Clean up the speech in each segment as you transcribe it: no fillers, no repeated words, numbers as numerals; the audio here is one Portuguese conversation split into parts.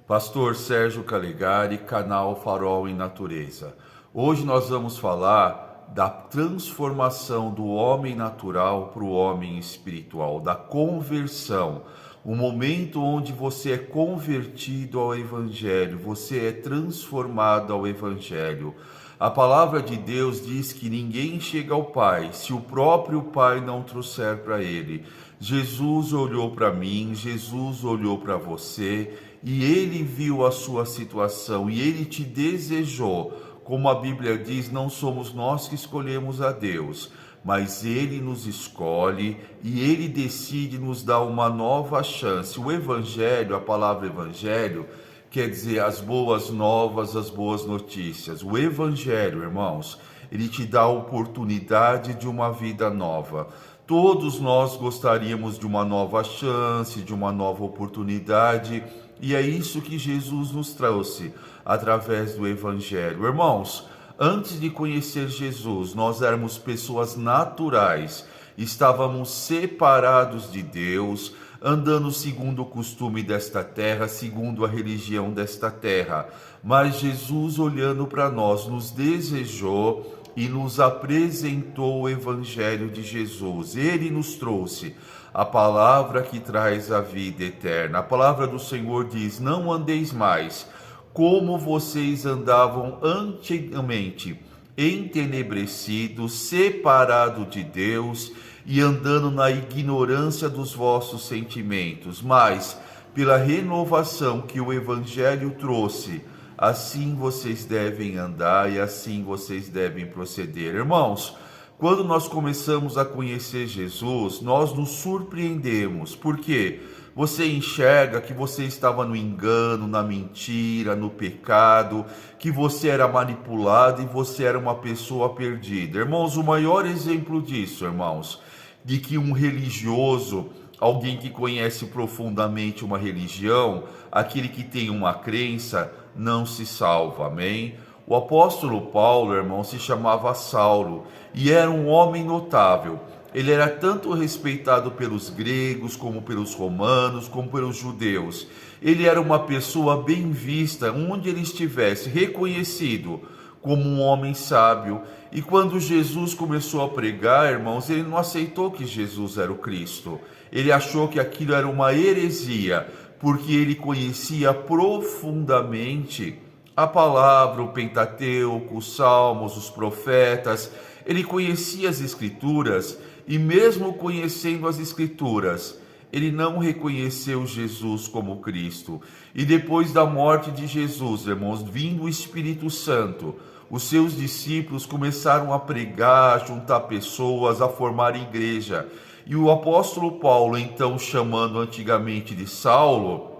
Pastor Sérgio Calegari, canal Farol em Natureza. Hoje nós vamos falar da transformação do homem natural para o homem espiritual, da conversão. O momento onde você é convertido ao Evangelho, você é transformado ao Evangelho. A palavra de Deus diz que ninguém chega ao Pai se o próprio Pai não trouxer para ele. Jesus olhou para mim, Jesus olhou para você e ele viu a sua situação e ele te desejou. Como a Bíblia diz, não somos nós que escolhemos a Deus, mas ele nos escolhe e ele decide nos dar uma nova chance. O Evangelho, a palavra Evangelho, quer dizer as boas novas, as boas notícias. O Evangelho, irmãos, ele te dá a oportunidade de uma vida nova. Todos nós gostaríamos de uma nova chance, de uma nova oportunidade, e é isso que Jesus nos trouxe através do Evangelho. Irmãos, antes de conhecer Jesus, nós éramos pessoas naturais, estávamos separados de Deus, andando segundo o costume desta terra, segundo a religião desta terra. Mas Jesus, olhando para nós, nos desejou e nos apresentou o Evangelho de Jesus. Ele nos trouxe a palavra que traz a vida eterna. A palavra do Senhor diz: não andeis mais como vocês andavam antigamente, entenebrecidos, separados de Deus e andando na ignorância dos vossos sentimentos, mas pela renovação que o Evangelho trouxe, assim vocês devem andar e assim vocês devem proceder. Irmãos, quando nós começamos a conhecer Jesus, nós nos surpreendemos, porque você enxerga que você estava no engano, na mentira, no pecado, que você era manipulado e você era uma pessoa perdida. Irmãos, o maior exemplo disso, irmãos, de que um religioso, alguém que conhece profundamente uma religião, aquele que tem uma crença, não se salva, amém? O apóstolo Paulo, irmão, se chamava Saulo e era um homem notável. Ele era tanto respeitado pelos gregos, como pelos romanos, como pelos judeus. Ele era uma pessoa bem vista, onde ele estivesse, reconhecido como um homem sábio. E quando Jesus começou a pregar, irmãos, ele não aceitou que Jesus era o Cristo. Ele achou que aquilo era uma heresia, porque ele conhecia profundamente a palavra, o Pentateuco, os Salmos, os profetas. Ele conhecia as Escrituras e mesmo conhecendo as Escrituras, ele não reconheceu Jesus como Cristo. E depois da morte de Jesus, irmãos, vindo o Espírito Santo, os seus discípulos começaram a pregar, a juntar pessoas, a formar igreja. E o apóstolo Paulo, então chamando antigamente de Saulo,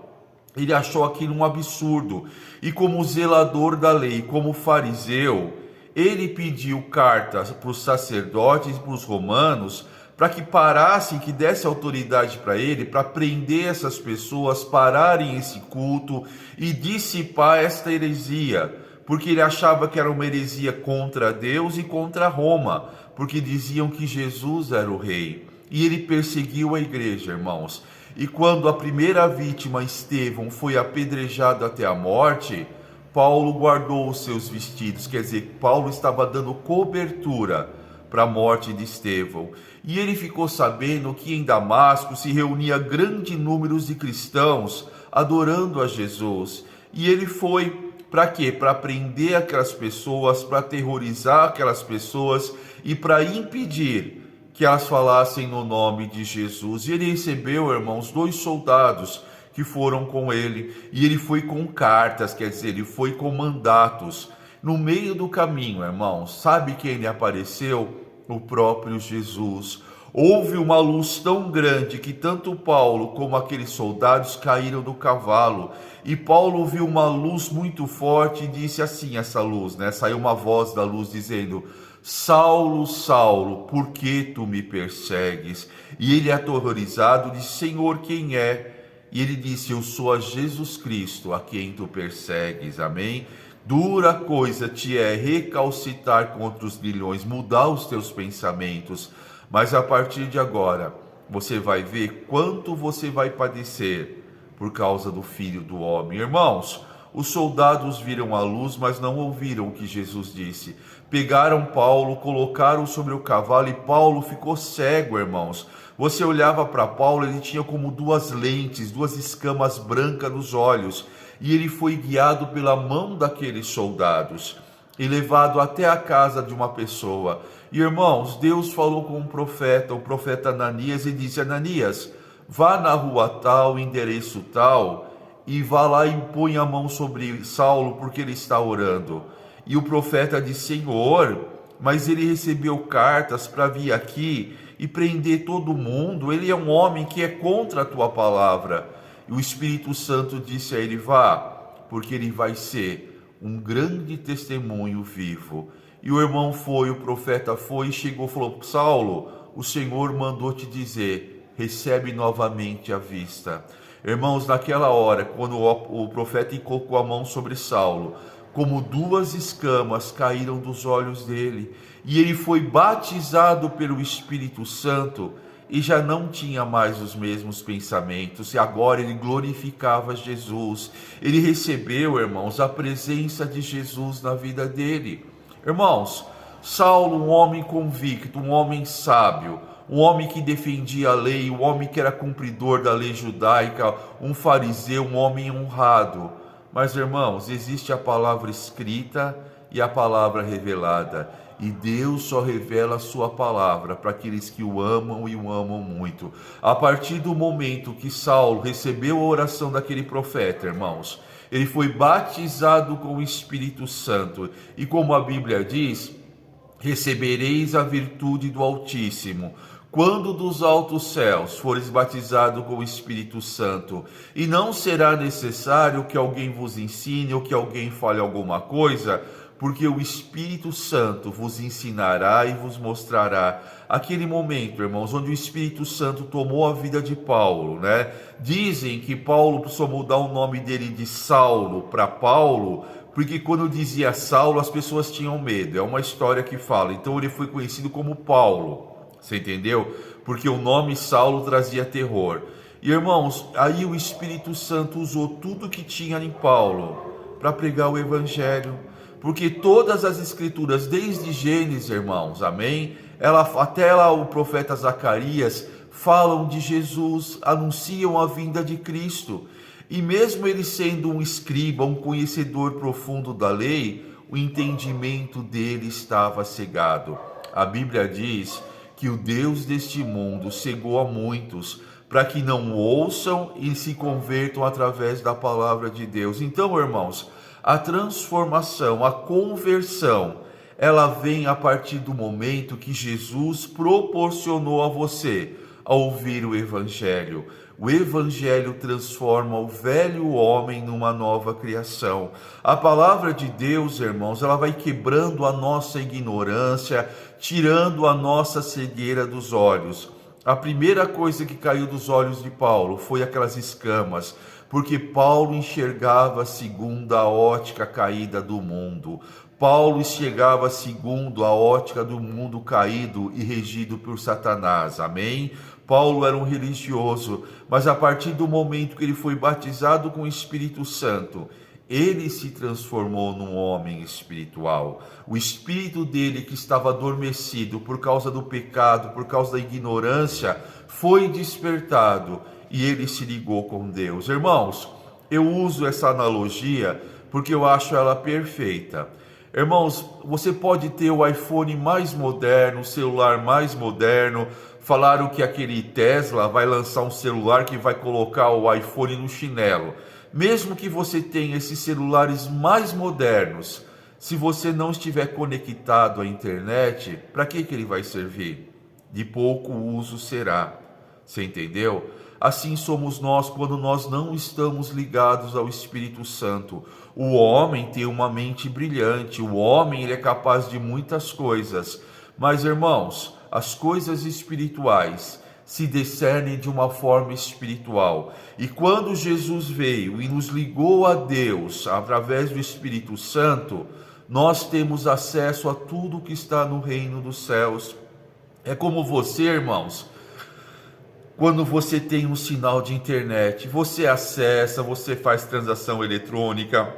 ele achou aquilo um absurdo. E como zelador da lei, como fariseu, ele pediu cartas para os sacerdotes e para os romanos para que parassem, que desse autoridade para ele, para prender essas pessoas, pararem esse culto e dissipar esta heresia. Porque ele achava que era uma heresia contra Deus e contra Roma, porque diziam que Jesus era o rei. E ele perseguiu a igreja, irmãos. E quando a primeira vítima, Estevão, foi apedrejado até a morte, Paulo guardou os seus vestidos, quer dizer, Paulo estava dando cobertura para a morte de Estevão. E ele ficou sabendo que em Damasco se reunia grande número de cristãos adorando a Jesus. E ele foi para quê? Para prender aquelas pessoas, para aterrorizar aquelas pessoas e para impedir que elas falassem no nome de Jesus. E ele recebeu, irmãos, 2 soldados que foram com ele, e ele foi com cartas, quer dizer, ele foi com mandatos. No meio do caminho, irmãos, sabe quem lhe apareceu? O próprio Jesus. Houve uma luz tão grande que tanto Paulo como aqueles soldados caíram do cavalo. E Paulo viu uma luz muito forte e disse assim, essa luz, né? Saiu uma voz da luz dizendo: Saulo, Saulo, por que tu me persegues? E ele, aterrorizado, disse: Senhor, quem é? E ele disse: eu sou a Jesus Cristo, a quem tu persegues. Amém? Dura coisa te é recalcitar contra os grilhões, mudar os teus pensamentos. Mas a partir de agora, você vai ver quanto você vai padecer por causa do Filho do Homem. Irmãos, os soldados viram a luz, mas não ouviram o que Jesus disse. Pegaram Paulo, colocaram sobre o cavalo e Paulo ficou cego, irmãos. Você olhava para Paulo, ele tinha como duas lentes, duas escamas brancas nos olhos. E ele foi guiado pela mão daqueles soldados e levado até a casa de uma pessoa. E, irmãos, Deus falou com o profeta Ananias, e disse: Ananias, vá na rua tal, endereço tal, e vá lá e põe a mão sobre Saulo, porque ele está orando. E o profeta disse: Senhor, mas ele recebeu cartas para vir aqui e prender todo mundo. Ele é um homem que é contra a tua palavra. E o Espírito Santo disse a ele: vá, porque ele vai ser um grande testemunho vivo. E o irmão foi, o profeta foi, chegou e falou: Saulo, o Senhor mandou te dizer, recebe novamente a vista. Irmãos, naquela hora, quando o profeta colocou a mão sobre Saulo, como duas escamas caíram dos olhos dele, e ele foi batizado pelo Espírito Santo, e já não tinha mais os mesmos pensamentos, e agora ele glorificava Jesus. Ele recebeu, irmãos, a presença de Jesus na vida dele. Irmãos, Saulo, um homem convicto, um homem sábio, um homem que defendia a lei, um homem que era cumpridor da lei judaica, um fariseu, um homem honrado. Mas, irmãos, existe a palavra escrita e a palavra revelada. E Deus só revela a sua palavra para aqueles que o amam e o amam muito. A partir do momento que Saulo recebeu a oração daquele profeta, irmãos, ele foi batizado com o Espírito Santo. E como a Bíblia diz, recebereis a virtude do Altíssimo quando dos altos céus fores batizado com o Espírito Santo. E não será necessário que alguém vos ensine ou que alguém fale alguma coisa, porque o Espírito Santo vos ensinará e vos mostrará. Aquele momento, irmãos, onde o Espírito Santo tomou a vida de Paulo, né? Dizem que Paulo precisou mudar o nome dele de Saulo para Paulo, porque quando dizia Saulo, as pessoas tinham medo. É uma história que fala. Então ele foi conhecido como Paulo, você entendeu? Porque o nome Saulo trazia terror. E, irmãos, aí o Espírito Santo usou tudo que tinha em Paulo para pregar o Evangelho. Porque todas as escrituras, desde Gênesis, irmãos, amém? Até lá o profeta Zacarias falam de Jesus, anunciam a vinda de Cristo. E mesmo ele sendo um escriba, um conhecedor profundo da lei, o entendimento dele estava cegado. A Bíblia diz que o Deus deste mundo cegou a muitos, para que não ouçam e se convertam através da palavra de Deus. Então, irmãos, a transformação, a conversão, ela vem a partir do momento que Jesus proporcionou a você a ouvir o Evangelho. O Evangelho transforma o velho homem numa nova criação. A palavra de Deus, irmãos, ela vai quebrando a nossa ignorância, tirando a nossa cegueira dos olhos. A primeira coisa que caiu dos olhos de Paulo foi aquelas escamas, porque Paulo enxergava segundo a ótica caída do mundo. Paulo enxergava segundo a ótica do mundo caído e regido por Satanás, amém? Paulo era um religioso, mas a partir do momento que ele foi batizado com o Espírito Santo, ele se transformou num homem espiritual. O espírito dele, que estava adormecido por causa do pecado, por causa da ignorância, foi despertado e ele se ligou com Deus. Irmãos, eu uso essa analogia porque eu acho ela perfeita. Irmãos, você pode ter o iPhone mais moderno, o celular mais moderno. Falaram que aquele Tesla vai lançar um celular que vai colocar o iPhone no chinelo. Mesmo que você tenha esses celulares mais modernos, se você não estiver conectado à internet, para que ele vai servir? De pouco uso será. Você entendeu? Assim somos nós quando nós não estamos ligados ao Espírito Santo. O homem tem uma mente brilhante, o homem ele é capaz de muitas coisas. Mas, irmãos, as coisas espirituais se discernem de uma forma espiritual. E quando Jesus veio e nos ligou a Deus através do Espírito Santo, nós temos acesso a tudo que está no reino dos céus. É como você, irmãos, quando você tem um sinal de internet, você acessa, você faz transação eletrônica,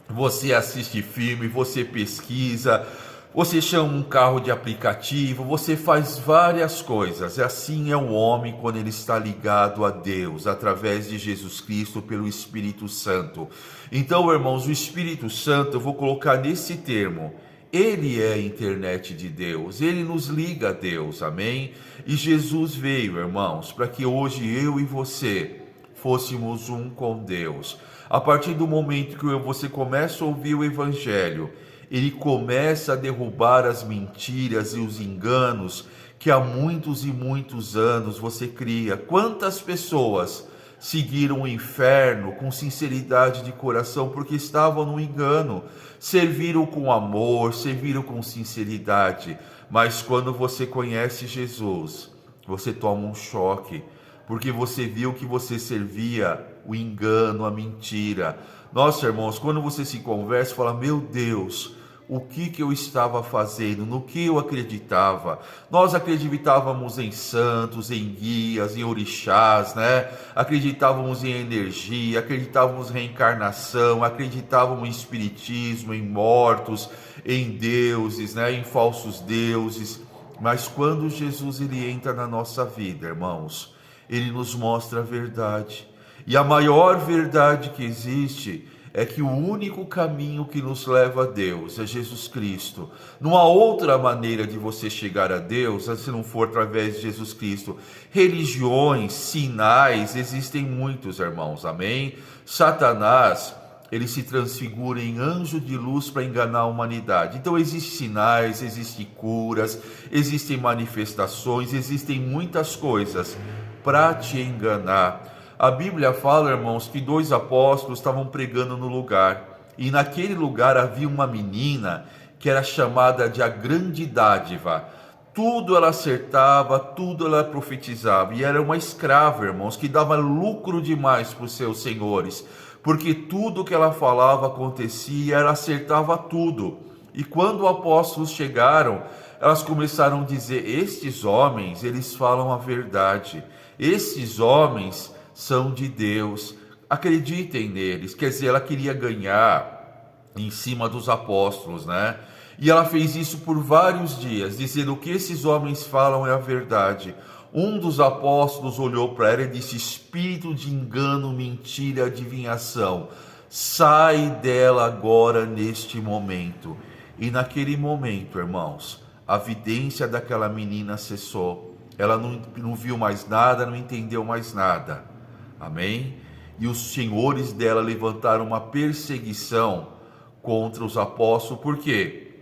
você assiste filme, você pesquisa, você chama um carro de aplicativo, você faz várias coisas. Assim é o homem quando ele está ligado a Deus, através de Jesus Cristo, pelo Espírito Santo. Então, irmãos, o Espírito Santo, eu vou colocar nesse termo, ele é a internet de Deus, ele nos liga a Deus, amém? E Jesus veio, irmãos, para que hoje eu e você fôssemos um com Deus. A partir do momento que você começa a ouvir o Evangelho, ele começa a derrubar as mentiras e os enganos que há muitos e muitos anos você cria. Quantas pessoas seguiram o inferno com sinceridade de coração porque estavam no engano, serviram com amor, serviram com sinceridade, mas quando você conhece Jesus, você toma um choque, porque você viu que você servia o engano, a mentira. Nossa, irmãos, quando você se conversa, fala, meu Deus, o que eu estava fazendo, no que eu acreditava. Nós acreditávamos em santos, em guias, em orixás, né? Acreditávamos em energia, acreditávamos em reencarnação, acreditávamos em espiritismo, em mortos, em deuses, né? Em falsos deuses. Mas quando Jesus ele entra na nossa vida, irmãos, ele nos mostra a verdade. E a maior verdade que existe é que o único caminho que nos leva a Deus é Jesus Cristo. Não há outra maneira de você chegar a Deus, se não for através de Jesus Cristo. Religiões, sinais, existem muitos, irmãos, amém? Satanás, ele se transfigura em anjo de luz para enganar a humanidade. Então existem sinais, existem curas, existem manifestações, existem muitas coisas para te enganar. A Bíblia fala, irmãos, que 2 apóstolos estavam pregando no lugar. E naquele lugar havia uma menina que era chamada de a grande dádiva. Tudo ela acertava, tudo ela profetizava. E era uma escrava, irmãos, que dava lucro demais para os seus senhores. Porque tudo que ela falava acontecia, ela acertava tudo. E quando os apóstolos chegaram, elas começaram a dizer, estes homens, eles falam a verdade. Estes homens são de Deus, acreditem neles. Quer dizer, ela queria ganhar em cima dos apóstolos, né? E ela fez isso por vários dias, dizendo que esses homens falam é a verdade. Um dos apóstolos olhou para ela e disse, espírito de engano, mentira, adivinhação, sai dela agora neste momento. E naquele momento, irmãos, a vidência daquela menina cessou. Ela não viu mais nada, não entendeu mais nada. Amém? E os senhores dela levantaram uma perseguição contra os apóstolos. Por quê?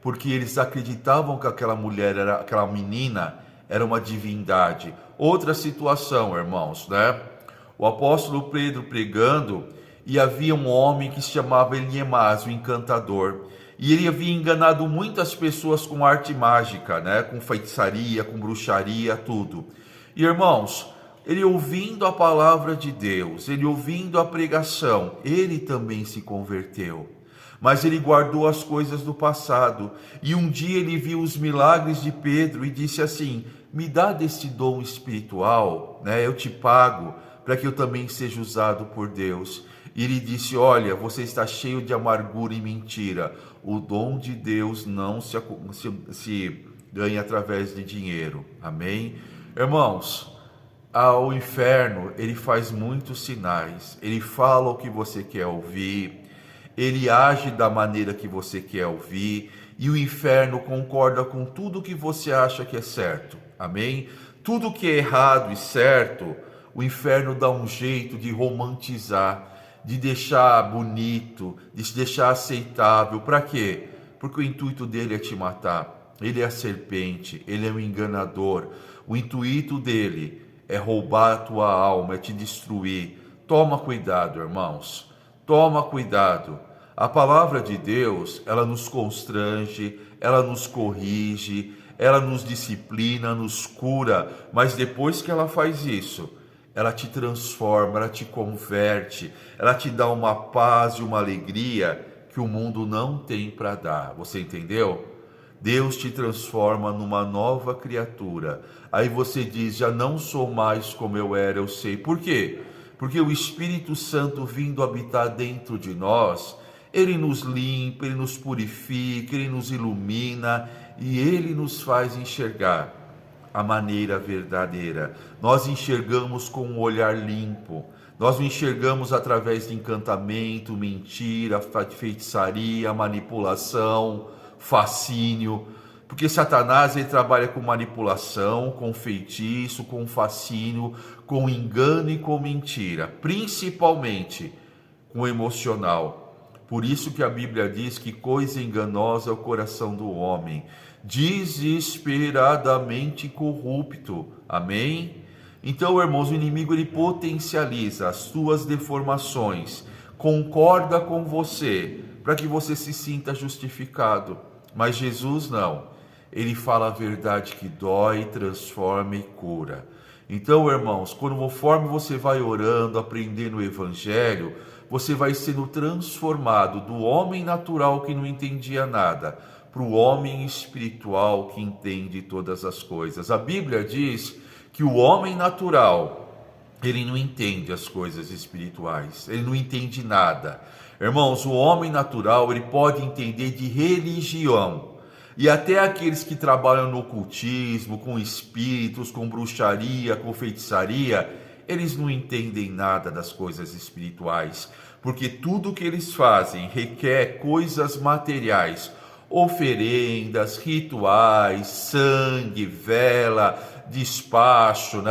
Porque eles acreditavam que aquela mulher, aquela menina, era uma divindade. Outra situação, irmãos, né? O apóstolo Pedro pregando, e havia um homem que se chamava Eliemás, o encantador. E ele havia enganado muitas pessoas com arte mágica, né? Com feitiçaria, com bruxaria, tudo. E, irmãos, ele ouvindo a palavra de Deus, ele ouvindo a pregação, ele também se converteu. Mas ele guardou as coisas do passado. E um dia ele viu os milagres de Pedro e disse assim, me dá deste dom espiritual, né? Eu te pago, para que eu também seja usado por Deus. E ele disse, olha, você está cheio de amargura e mentira. O dom de Deus não se ganha através de dinheiro. Amém? Irmãos, ao inferno, ele faz muitos sinais, ele fala o que você quer ouvir, ele age da maneira que você quer ouvir, e o inferno concorda com tudo que você acha que é certo, amém? Tudo que é errado e certo, o inferno dá um jeito de romantizar, de deixar bonito, de se deixar aceitável. Para quê? Porque o intuito dele é te matar, ele é a serpente, ele é o enganador, o intuito dele é roubar a tua alma, é te destruir. Toma cuidado, irmãos. Toma cuidado. A palavra de Deus, ela nos constrange, ela nos corrige, ela nos disciplina, nos cura. Mas depois que ela faz isso, ela te transforma, ela te converte, ela te dá uma paz e uma alegria que o mundo não tem para dar. Você entendeu? Deus te transforma numa nova criatura. Aí você diz, já não sou mais como eu era, eu sei. Por quê? Porque o Espírito Santo vindo habitar dentro de nós, ele nos limpa, ele nos purifica, ele nos ilumina e ele nos faz enxergar a maneira verdadeira. Nós enxergamos com um olhar limpo. Nós o enxergamos através de encantamento, mentira, feitiçaria, manipulação, fascínio. Porque Satanás ele trabalha com manipulação, com feitiço, com fascínio, com engano e com mentira, principalmente com o emocional. Por isso que a Bíblia diz que coisa enganosa é o coração do homem, desesperadamente corrupto. Amém? Então, irmãos, o inimigo ele potencializa as suas deformações, concorda com você, para que você se sinta justificado. Mas Jesus não. Ele fala a verdade que dói, transforma e cura. Então, irmãos, conforme você vai orando, aprendendo o Evangelho, você vai sendo transformado do homem natural que não entendia nada, para o homem espiritual que entende todas as coisas. A Bíblia diz que o homem natural, ele não entende as coisas espirituais, ele não entende nada. Irmãos, o homem natural, ele pode entender de religião. E até aqueles que trabalham no ocultismo, com espíritos, com bruxaria, com feitiçaria, eles não entendem nada das coisas espirituais, porque tudo que eles fazem requer coisas materiais, oferendas, rituais, sangue, vela, despacho,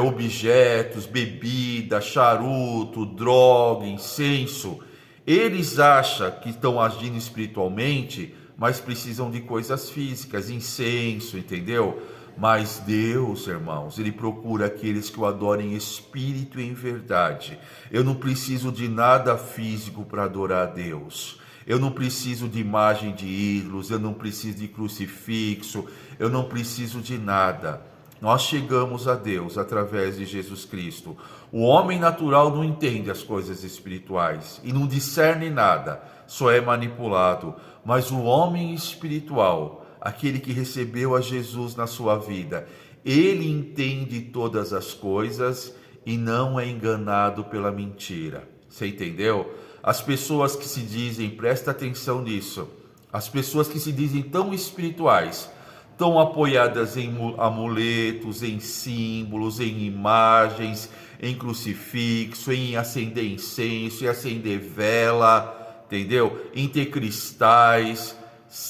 objetos, bebida, charuto, droga, incenso. Eles acham que estão agindo espiritualmente, mas precisam de coisas físicas, incenso, entendeu? Mas Deus, irmãos, ele procura aqueles que o adorem em espírito e em verdade. Eu não preciso de nada físico para adorar a Deus. Eu não preciso de imagem de ídolos, eu não preciso de crucifixo, eu não preciso de nada. Nós chegamos a Deus através de Jesus Cristo. O homem natural não entende as coisas espirituais e não discerne nada, só é manipulado. Mas o homem espiritual, aquele que recebeu a Jesus na sua vida, ele entende todas as coisas e não é enganado pela mentira. Você entendeu? As pessoas que se dizem, presta atenção nisso, as pessoas que se dizem tão espirituais, tão apoiadas em amuletos, em símbolos, em imagens, em crucifixo, em acender incenso, em acender vela, entendeu? Em ter cristais,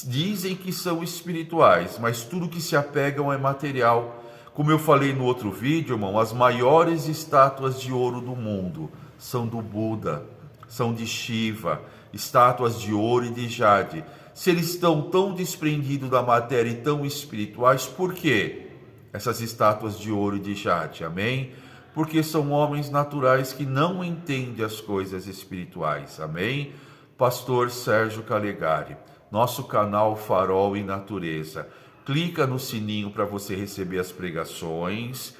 dizem que são espirituais, mas tudo que se apegam é material. Como eu falei no outro vídeo, irmão, as maiores estátuas de ouro do mundo são do Buda, são de Shiva, estátuas de ouro e de jade. Se eles estão tão desprendidos da matéria e tão espirituais, por quê? Essas estátuas de ouro e de jade, amém? Porque são homens naturais que não entendem as coisas espirituais, amém? Pastor Sérgio Calegari, nosso canal Farol e Natureza. Clica no sininho para você receber as pregações,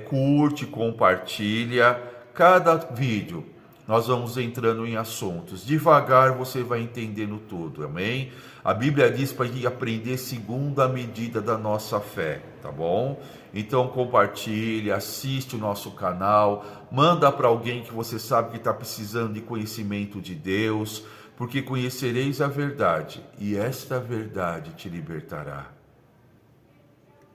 curte, compartilha cada vídeo. Nós vamos entrando em assuntos. Devagar você vai entendendo tudo, amém? A Bíblia diz para a gente aprender segundo a medida da nossa fé, tá bom? Então compartilha, assiste o nosso canal, manda para alguém que você sabe que está precisando de conhecimento de Deus, porque conhecereis a verdade e esta verdade te libertará.